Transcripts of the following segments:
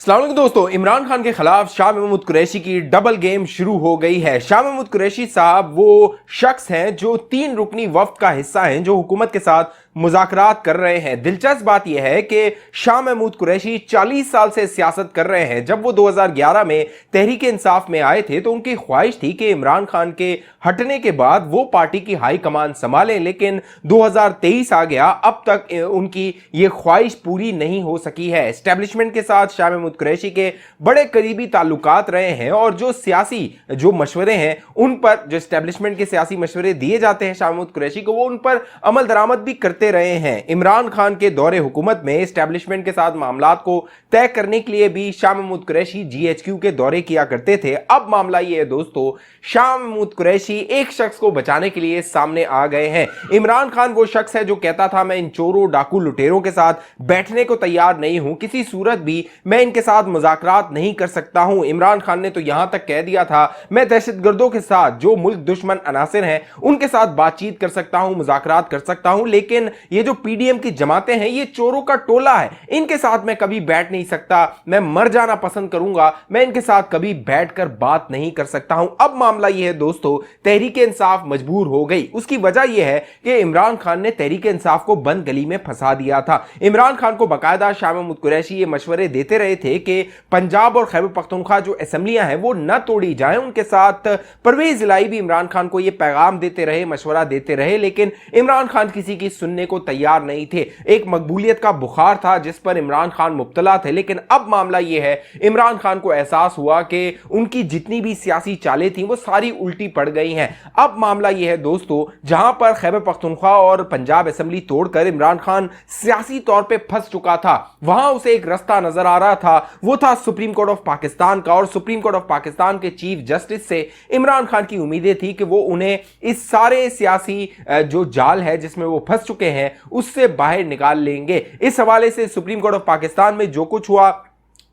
अस्सलाम वालेकुम दोस्तों, इमरान खान के खिलाफ शाह महमूद कुरैशी की डबल गेम शुरू हो गई है। शाह महमूद कुरैशी साहब वो शख्स हैं जो 3 रुकनी वफ्द का हिस्सा हैं जो हुकूमत के साथ मुज़ाकरात कर रहे हैं। दिलचस्प बात यह है कि शाह महमूद कुरैशी 40 साल से सियासत कर रहे हैं। जब वो 2011 में तहरीक इंसाफ में आए थे तो उनकी ख्वाहिश थी कि इमरान खान के हटने के बाद वो पार्टी की हाई कमान संभालें, लेकिन 2023 आ गया, अब तक उनकी ये ख्वाहिश पूरी नहीं हो सकी है। एस्टेब्लिशमेंट के साथ शाह महमूद कुरैशी के बड़े करीबी ताल्लुकात रहे हैं और जो सियासी मशवरे हैं उन पर, जो एस्टेब्लिशमेंट के सियासी मशवरे दिए जाते हैं शाह महमूद कुरैशी को, वो उन पर अमल दरामद भी करते रहे हैं। इमरान खान के दौरे हुकूमत में एस्टेब्लिशमेंट के साथ मामलात को तय करने के लिए भी शाह महमूद कुरैशी GHQ के दौरे किया करते थे। अब मामला यह है दोस्तों, शाह महमूद कुरैशी एक शख्स को बचाने के लिए सामने आ गए हैं। इमरान खान वो शख्स है जो कहता था मैं इन चोरों, डाकू, लुटेरों के साथ बैठने को तैयार नहीं हूं, किसी सूरत भी मैं इनके साथ मुज़ाकरात नहीं कर सकता हूं। इमरान खान ने तो यहां तक कह दिया था मैं दहशतगर्दों के साथ, जो मुल्क दुश्मन अनासिर हैं, उनके साथ बातचीत कर सकता हूं, मुज़ाकरात कर सकता हूं, लेकिन ये जो PDM की जमातें हैं ये चोरों का टोला है, इनके साथ मैं कभी बैठ नहीं सकता, मैं मर जाना पसंद करूंगा, मैं इनके साथ कभी बैठकर बात नहीं कर सकता हूं। अब मामला यह है दोस्तों, तहरीक इंसाफ मजबूर हो गई। उसकी वजह यह है कि इमरान खान ने तहरीक इंसाफ को बंद गली में फंसा दिया था। इमरान खान को बाकायदा शाह महमूद कुरैशी ये मशवरे देते रहे थे कि पंजाब और खैबर पख्तूनख्वा जो असेंबलियां हैं वो न तोड़ी जाएं, उनके साथ परवेज इलाही भी इमरान खान को ये पैगाम देते रहे, मशवरा देते रहे, लेकिन इमरान खान किसी की सुनने को तैयार नहीं थे। एक मकबूलियत का बुखार था जिस पर इमरान खान मुब्तला थे, लेकिन अब मामला यह है, इमरान खान को एहसास हुआ कि उनकी जितनी भी सियासी चालें थी वो सारी उल्टी पड़ गई हैं। अब मामला यह है दोस्तों, जहां पर खैबर पख्तूनख्वा और पंजाब असेंबली तोड़कर इमरान खान सियासी तौर पे फंस चुका था, वहां उसे एक रास्ता नजर आ रहा था, वो था सुप्रीम कोर्ट ऑफ पाकिस्तान का। और सुप्रीम कोर्ट ऑफ पाकिस्तान के चीफ जस्टिस से इमरान खान की उम्मीदें थी कि वो उन्हें इस सारे सियासी जो जाल है जिसमें वो फंस चुके हैं उससे बाहर निकाल लेंगे। इस हवाले से सुप्रीम कोर्ट ऑफ पाकिस्तान में जो कुछ हुआ,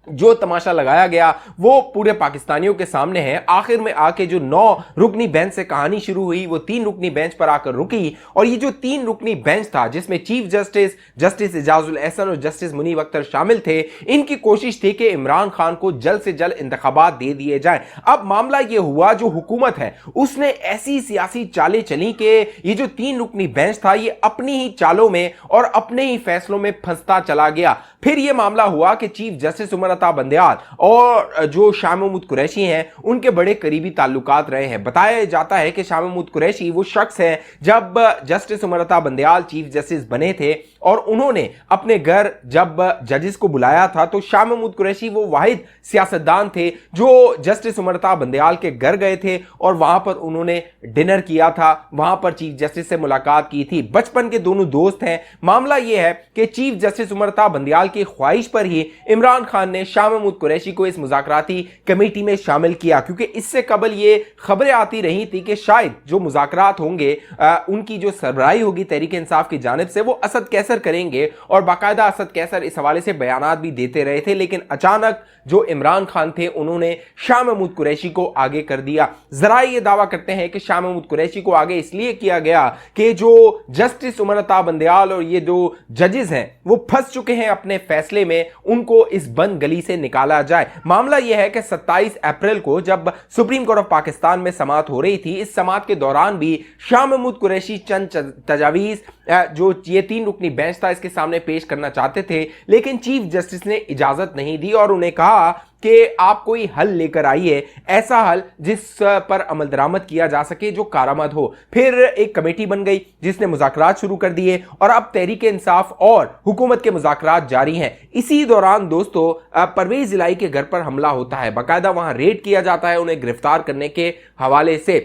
जो तमाशा लगाया गया, वो पूरे पाकिस्तानियों के सामने है। आखिर में आके जो 9 रुकनी बेंच से कहानी शुरू हुई वो 3 रुकनी बेंच पर आकर रुकी, और ये जो 3 रुकनी बेंच था जिसमें चीफ जस्टिस एजाजुल एहसन और जस्टिस मुनीब अख्तर शामिल थे, इनकी कोशिश थी कि इमरान खान को जल्द से जल्द इंतखाबात दे दिए जाएं। अब मामला ये हुआ, जो हुकूमत है उसने ऐसी सियासी चालें चली कि ये जो 3 रुकनी बेंच था ये अपनी ही चालों में और अपने ही फैसलों में फंसता चला गया। फिर यह मामला हुआ कि चीफ जस्टिस उमर अता बंदियाल और जो शाह महमूद कुरैशी हैं उनके बड़े करीबी ताल्लुकात रहे हैं। बताया जाता है कि शाह महमूद कुरैशी वो शख्स हैं, जब justice Umar Ata Bandial chief justice बने थे और उन्होंने अपने घर जब जजेस को बुलाया था तो शाह महमूद कुरैशी वो वाहिद सियासतदान थे जो जस्टिस उमर अता बंदियाल के घर गए थे और वहां पर उन्होंने डिनर किया था, वहां पर चीफ जस्टिस से मुलाकात की थी। बचपन के दोनों दोस्त हैं। मामला यह है कि चीफ जस्टिस उमर अता बंदियाल की ख्वाहिश पर ही इमरान खान ने शाह महमूद कुरैशी को इस मुज़ाकराती कमेटी में शामिल किया, क्योंकि इससे कबल ये खबरें आती रही थी कि शायद जो मुज़ाकरात होंगे उनकी जो सरबराही होगी तहरीक इंसाफ की जानिब से वो असद कैसर करेंगे, और बाकायदा असद कैसर इस हवाले से बयानात भी देते रहे थे। लेकिन अचानक जो इमरान खान थे उन्होंने शाह महमूद कुरैशी को आगे कर दिया। जरा ये दावा करते हैं कि शाह महमूद कुरैशी को आगे इसलिए किया गया कि जो जस्टिस उमर अता बंदियाल और ये जो जजेस हैं वो फंस चुके हैं अपने फैसले में, उनको इस बंद गली से निकाला जाए। मामला यह है कि 27 अप्रैल को जब सुप्रीम कोर्ट ऑफ पाकिस्तान में समाअत हो रही थी, इस समाअत के दौरान भी शाह महमूद कुरैशी चंद तजावीज जो ये 3 रुकनी बेंच था इसके सामने पेश करना चाहते थे, लेकिन चीफ जस्टिस ने इजाजत नहीं दी और उन्हें कहा कि आप कोई हल लेकर आइए, ऐसा हल जिस पर अमल दरामद किया जा सके, जो कारामद हो। फिर एक कमेटी बन गई जिसने मुज़ाकरात शुरू कर दिए और अब तहरीक इंसाफ और हुकूमत के मुज़ाकरात जारी हैं। इसी दौरान दोस्तों परवेज इलाही के घर पर हमला होता है, बाकायदा वहां रेड किया जाता है उन्हें गिरफ्तार करने के हवाले से।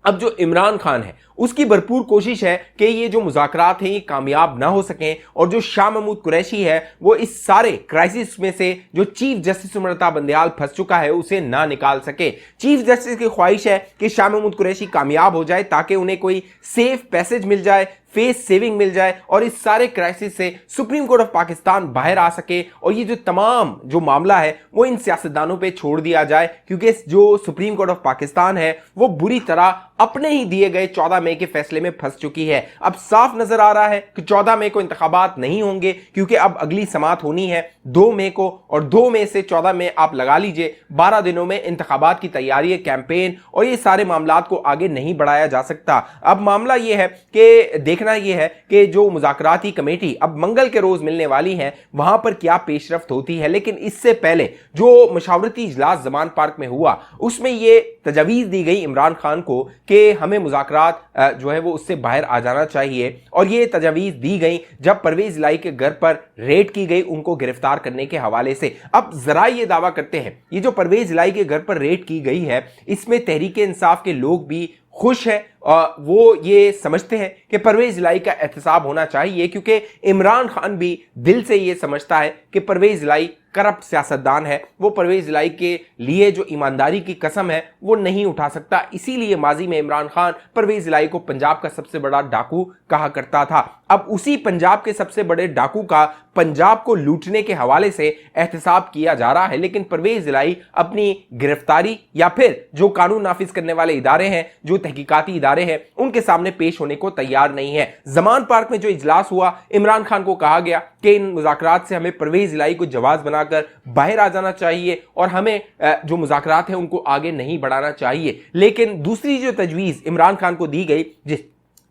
अब जो इमरान खान है उसकी भरपूर कोशिश है कि ये जो मुज़ाकरात हैं ये कामयाब ना हो सकें और जो शाह महमूद कुरैशी है वो इस सारे क्राइसिस में से जो चीफ जस्टिस उमर अता बंदियाल फंस चुका है उसे ना निकाल सके। चीफ जस्टिस की ख्वाहिश है कि शाह महमूद कुरैशी कामयाब हो जाए ताकि उन्हें कोई सेफ पैसेज मिल जाए, फेस सेविंग मिल जाए और इस सारे क्राइसिस से सुप्रीम कोर्ट ऑफ पाकिस्तान बाहर आ सके और ये जो तमाम जो मामला है वो इन सियासतदानों पे छोड़ दिया जाए, क्योंकि जो सुप्रीम कोर्ट ऑफ पाकिस्तान है वो बुरी तरह अपने ही दिए गए 14 मई के फैसले में फंस चुकी है। अब साफ नजर आ रहा है कि 14 मई को इंतखाबात नहीं होंगे, क्योंकि अब अगली समात होनी है 2 मई को, और 2 मई से 14 मई आप लगा लीजिए 12 दिनों में इंतखाबात की तैयारी, कैंपेन और ये सारे मामलात को आगे नहीं बढ़ाया जा सकता। अब मामला ये है कि देखना ये है कि जो मुज़ाकराती कमेटी अब मंगल के रोज मिलने वाली है वहां पर क्या पेशरफ्त होती है। लेकिन इससे पहले जो मशावरती इजलास जमान पार्क में हुआ उसमें ये तजवीज़ दी गई इमरान खान को कि हमें मुज़ाकरात जो है वो उससे बाहर आ जाना चाहिए, और ये तजवीज़ दी गई जब परवेज इलाही के घर पर रेड की गई उनको गिरफ्तार करने के हवाले से। अब जरा ये दावा करते हैं ये जो परवेज इलाही के घर पर रेड की गई है इसमें तहरीक इंसाफ के लोग भी खुश है, वो ये समझते हैं कि परवेज इलाही का एहतसाब होना चाहिए, क्योंकि इमरान खान भी दिल से ये समझता है कि परवेज इलाही करप्ट सियासतदान है, वो परवेज इलाही के लिए जो ईमानदारी की कसम है वो नहीं उठा सकता। इसीलिए माजी में इमरान खान परवेज इलाही को पंजाब का सबसे बड़ा डाकू कहा करता था। अब उसी पंजाब के सबसे बड़े डाकू का पंजाब को लूटने के हवाले से एहतसाब किया जा रहा है, लेकिन परवेज इलाही अपनी गिरफ्तारी या फिर जो कानून नाफिज करने वाले इदारे हैं, जो तहकीकाती इदारे हैं, उनके सामने पेश होने को तैयार नहीं है। जमान पार्क में जो इजलास हुआ इमरान खान को कहा गया कि इन मुज़ाकरात से हमें परवेज इलाही को जवाब बनाकर बाहर आ जाना चाहिए और हमें जो मुज़ाकरात हैं उनको आगे नहीं बढ़ाना चाहिए। लेकिन दूसरी जो तजवीज़ इमरान खान को दी गई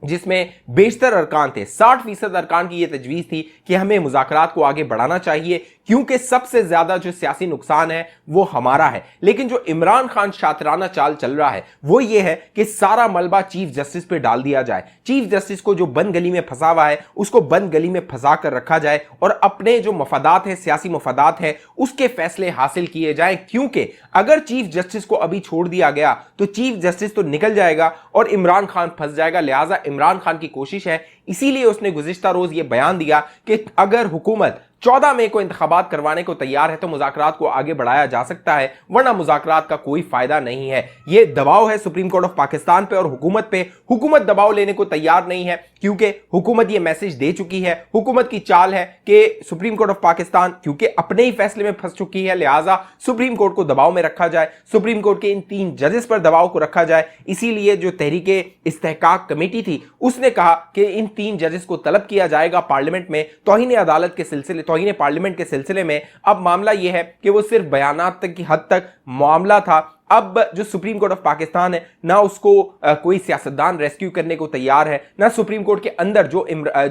जिसमें बेशतर अरकान थे, 60% अरकान की यह तजवीज़ थी कि हमें मुज़ाकरात को आगे बढ़ाना चाहिए क्योंकि सबसे ज्यादा जो सियासी नुकसान है वो हमारा है। लेकिन जो इमरान खान शातिराना चाल चल रहा है वो ये है कि सारा मलबा चीफ जस्टिस पे डाल दिया जाए, चीफ जस्टिस को जो बंद गली में फंसा हुआ है उसको बंद गली में फंसा कर रखा जाए और अपने जो मफादात है, सियासी मफादात है, उसके फैसले हासिल किए जाएं। क्योंकि अगर चीफ जस्टिस को अभी छोड़ दिया गया तो चीफ जस्टिस तो निकल जाएगा और इमरान खान फंस जाएगा। लिहाजा इमरान खान की कोशिश है, इसीलिए उसने गुज़िश्ता रोज यह बयान दिया कि अगर हुकूमत 14 मई को इंतखाबात करवाने को तैयार है तो मुज़ाकरात को आगे बढ़ाया जा सकता है, वरना मुज़ाकरात का कोई फायदा नहीं है। यह दबाव है सुप्रीम कोर्ट ऑफ पाकिस्तान पे और हुकूमत पे। हुकूमत दबाव लेने को तैयार नहीं है क्योंकि हुकूमत यह मैसेज दे चुकी है। हुकूमत की चाल है कि सुप्रीम कोर्ट ऑफ पाकिस्तान क्योंकि अपने ही फैसले में फंस चुकी है, लिहाजा सुप्रीम कोर्ट को दबाव में रखा जाए, सुप्रीम कोर्ट के इन 3 जजेस पर दबाव को रखा जाए। इसीलिए जो तहरीके इस्तेहकाक कमेटी थी उसने कहा कि इन 3 जजेस को तलब किया जाएगा पार्लियामेंट में तौहीन अदालत के सिलसिले, तौहीन पार्लियामेंट के सिलसिले में। अब मामला यह है कि वो सिर्फ बयानात तक की हद तक मामला था। अब जो सुप्रीम कोर्ट ऑफ पाकिस्तान है ना उसको कोई सियासतदान रेस्क्यू करने को तैयार है, ना सुप्रीम कोर्ट के अंदर जो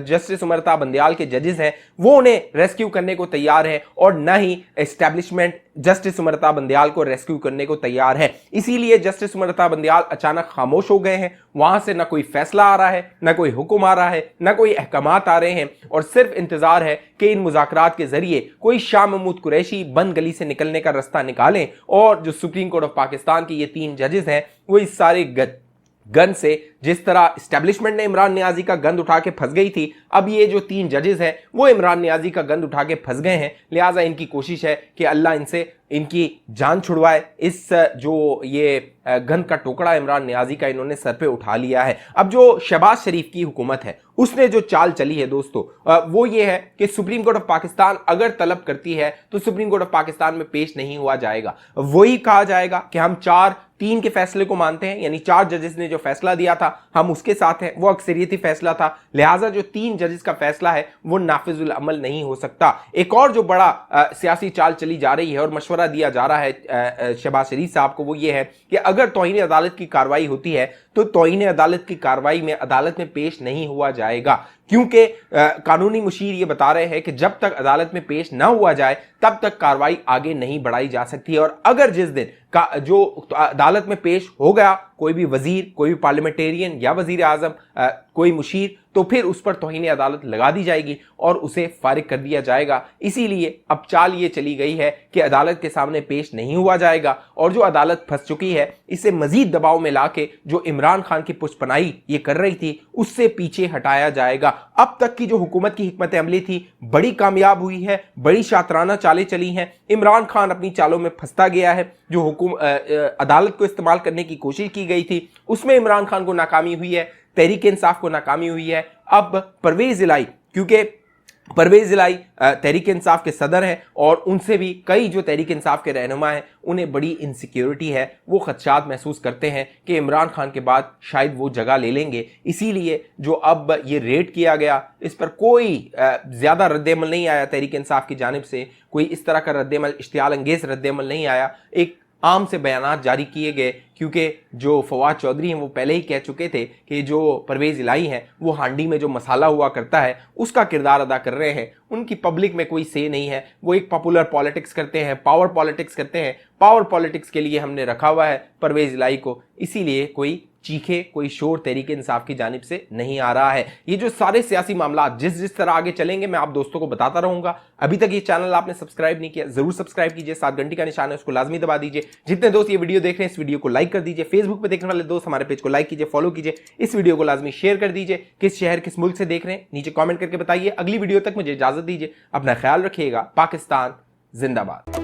जस्टिस उमरता बंदयाल के जजेस हैं वो उन्हें रेस्क्यू करने को तैयार है, और ना ही एस्टैब्लिशमेंट जस्टिस उमरता बंदयाल को रेस्क्यू करने को तैयार है। इसीलिए जस्टिस उमरता बंदयाल अचानक खामोश हो गए हैं। वहां से ना कोई फैसला आ रहा है, ना कोई हुक्म आ रहा है, ना कोई अहकामात आ रहे हैं, और सिर्फ इंतजार है कि इन मुज़ाकरात के जरिए कोई शाह महमूद कुरैशी बंद गली से निकलने का रास्ता निकालें और जो सुप्रीम कोर्ट ऑफ पाकिस्तान के ये 3 जजेस हैं वो इस सारे गन से, जिस तरह एस्टैब्लिशमेंट ने इमरान नियाजी का गंद उठा के फंस गई थी, अब ये जो 3 जजेस हैं वो इमरान नियाजी का गंद उठा के फंस गए हैं। लिहाजा इनकी कोशिश है कि अल्लाह इनसे इनकी जान छुड़वाए। इस जो ये गंद का टुकड़ा इमरान नियाजी का इन्होंने सर पे उठा लिया है। अब जो शहबाज शरीफ की हुकूमत है उसने जो चाल चली है दोस्तों वो ये है कि सुप्रीम कोर्ट ऑफ पाकिस्तान अगर तलब करती है तो सुप्रीम कोर्ट ऑफ पाकिस्तान में पेश नहीं हुआ जाएगा। वही कहा जाएगा कि हम 4-3 के फैसले को मानते हैं, यानी 4 जजेस ने जो फैसला दिया था हम उसके साथ हैं, वो अक्सरियती फैसला था। लिहाजा जो 3 जजेस का फैसला है वो नाफिजुल अमल नहीं हो सकता। एक और जो बड़ा सियासी चाल चली जा रही है और मशवरा दिया जा रहा है शहबाज शरीफ साहब को वो ये है कि अगर तौहीन अदालत की कार्रवाई होती है तो तौहीन अदालत की कार्रवाई में अदालत में पेश नहीं हुआ जाएगा, क्योंकि कानूनी मुशीर ये बता रहे हैं कि जब तक अदालत में पेश ना हुआ जाए तब तक कार्रवाई आगे नहीं बढ़ाई जा सकती है। और अगर जिस दिन का जो अदालत में पेश हो गया कोई भी वजीर, कोई भी पार्लियामेंटेरियन या वजीर आजम, कोई मुशीर, तो फिर उस पर तौहीन अदालत लगा दी जाएगी और उसे फारिग कर दिया जाएगा। इसीलिए अब चाल ये चली गई है कि अदालत के सामने पेश नहीं हुआ जाएगा और जो अदालत फंस चुकी है इसे मजीद दबाव में लाके जो इमरान खान की पुष्पनाई ये कर रही थी उससे पीछे हटाया जाएगा। अब तक की जो हुकूमत की हिकमत अमली थी बड़ी कामयाब हुई है, बड़ी शातराना चालें चली हैं। इमरान खान अपनी चालों में फंसता गया है। जो अदालत को इस्तेमाल करने की कोशिश की गई थी उसमें इमरान खान को नाकामी हुई है, तहरीक इंसाफ को नाकामी हुई है। अब परवेज इलाही क्योंकि परवेज इलाही तहरीक इंसाफ के सदर हैं और उनसे भी कई जो तहरीक इंसाफ के रहनुमा हैं उन्हें बड़ी इनसिक्योरिटी है, वो खदशात महसूस करते हैं कि इमरान खान के बाद शायद वो जगह ले लेंगे। इसीलिए जो अब ये रेड किया गया इस पर कोई ज़्यादा रद्दअमल नहीं आया तहरीक इंसाफ की जानिब से, कोई इस तरह का रद्दअमल, इश्तियाल अंगेज़ रद्दअमल नहीं आया। एक आम से बयानात जारी किए गए क्योंकि जो फवाद चौधरी हैं वो पहले ही कह चुके थे कि जो परवेज़ इलाही हैं वो हांडी में जो मसाला हुआ करता है उसका किरदार अदा कर रहे हैं, उनकी पब्लिक में कोई से नहीं है, वो एक पॉपुलर पॉलिटिक्स करते हैं, पावर पॉलिटिक्स करते हैं। पावर पॉलिटिक्स के लिए हमने रखा हुआ है परवेज़ इलाही को, इसीलिए कोई चीखे, कोई शोर तहरीक इंसाफ की जानिब से नहीं आ रहा है। ये जो सारे सियासी मामला जिस तरह आगे चलेंगे मैं आप दोस्तों को बताता रहूंगा। अभी तक ये चैनल आपने सब्सक्राइब नहीं किया जरूर सब्सक्राइब कीजिए, साथ घंटी का निशान है उसको लाजमी दबा दीजिए। जितने दोस्त ये वीडियो देख रहे हैं इस वीडियो को लाइक कर दीजिए, फेसबुक पे देखने वाले दोस्त हमारे पेज को लाइक कीजिए, फॉलो कीजिए, इस वीडियो को लाजमी शेयर कर दीजिए। किस शहर किस मुल्क से देख रहे हैं नीचे कॉमेंट करके बताइए। अगली वीडियो तक मुझे इजाजत दीजिए, अपना ख्याल रखिएगा। पाकिस्तान जिंदाबाद।